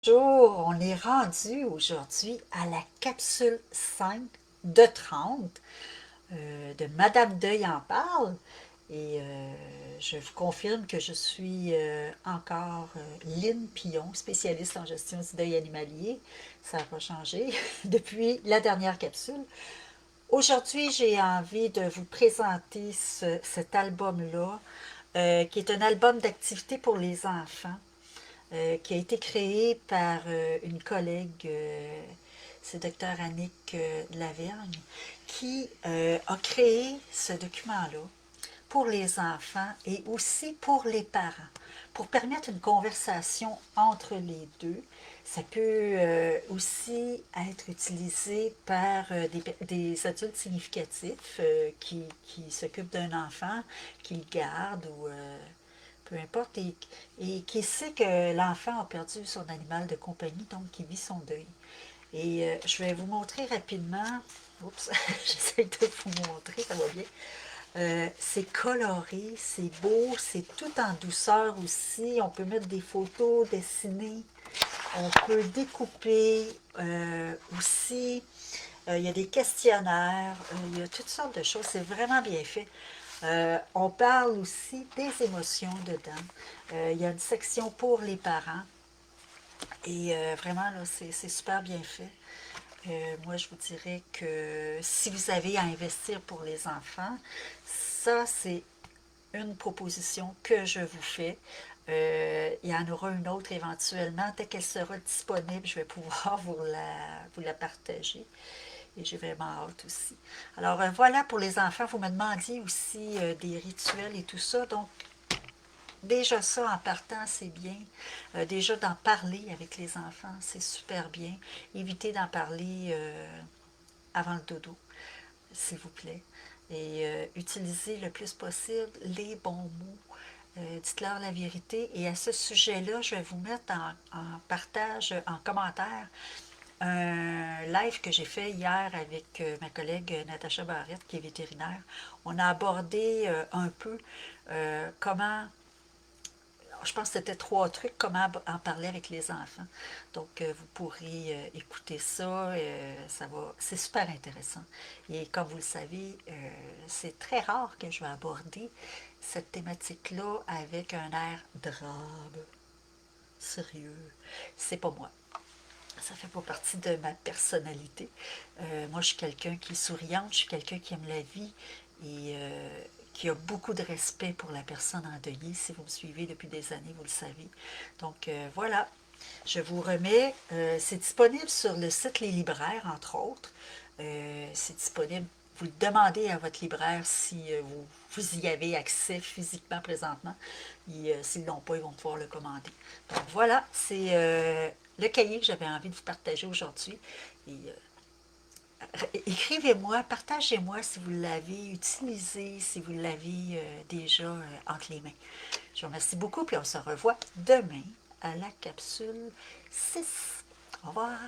Bonjour, on est rendu aujourd'hui à la capsule 5 de 30 de Madame Deuil en parle et je vous confirme que je suis encore Lynne Pillon, spécialiste en gestion du deuil animalier. Ça n'a pas changé depuis la dernière capsule. Aujourd'hui, j'ai envie de vous présenter cet album-là, qui est un album d'activités pour les enfants qui a été créé par une collègue, c'est Dr Annick Lavergne, qui a créé ce document-là pour les enfants et aussi pour les parents, pour permettre une conversation entre les deux. Ça peut aussi être utilisé par des adultes significatifs qui s'occupent d'un enfant, qui le gardent ou peu importe, et qui sait que l'enfant a perdu son animal de compagnie, donc qui vit son deuil. Et je vais vous montrer rapidement. Oups, j'essaie de vous montrer, ça va bien. C'est coloré, c'est beau, c'est tout en douceur aussi. On peut mettre des photos dessinées, on peut découper aussi. Il y a des questionnaires, il y a toutes sortes de choses. C'est vraiment bien fait. On parle aussi des émotions dedans. Il y a une section pour les parents. Et vraiment, là, c'est super bien fait. Moi, je vous dirais que si vous avez à investir pour les enfants, ça, c'est une proposition que je vous fais. Il y en aura une autre éventuellement. Dès qu'elle sera disponible, je vais pouvoir vous la partager. Et j'ai vraiment hâte aussi. Alors voilà pour les enfants, vous me demandiez aussi des rituels et tout ça. Donc déjà ça en partant, c'est bien. Déjà d'en parler avec les enfants, c'est super bien. Évitez d'en parler avant le dodo, s'il vous plaît. Et utilisez le plus possible les bons mots. Dites-leur la vérité. Et à ce sujet-là, je vais vous mettre en partage, en commentaire, un live que j'ai fait hier avec ma collègue Natacha Barrette, qui est vétérinaire. On a abordé un peu comment, je pense que c'était 3 trucs, comment en parler avec les enfants. Donc, vous pourrez écouter ça, c'est super intéressant. Et comme vous le savez, c'est très rare que je vais aborder cette thématique-là avec un air drabe, sérieux. C'est pas moi. Ça fait pas partie de ma personnalité. Moi, je suis quelqu'un qui est souriante, je suis quelqu'un qui aime la vie et qui a beaucoup de respect pour la personne endeuillée. Si vous me suivez depuis des années, vous le savez. Donc voilà, je vous remets. C'est disponible sur le site Les Libraires, entre autres. C'est disponible. Vous le demandez à votre libraire si vous y avez accès physiquement présentement. Et s'ils ne l'ont pas, ils vont pouvoir le commander. Donc voilà, c'est le cahier que j'avais envie de vous partager aujourd'hui. Et écrivez-moi, partagez-moi si vous l'avez utilisé, si vous l'avez déjà entre les mains. Je vous remercie beaucoup, puis on se revoit demain à la capsule 6. Au revoir.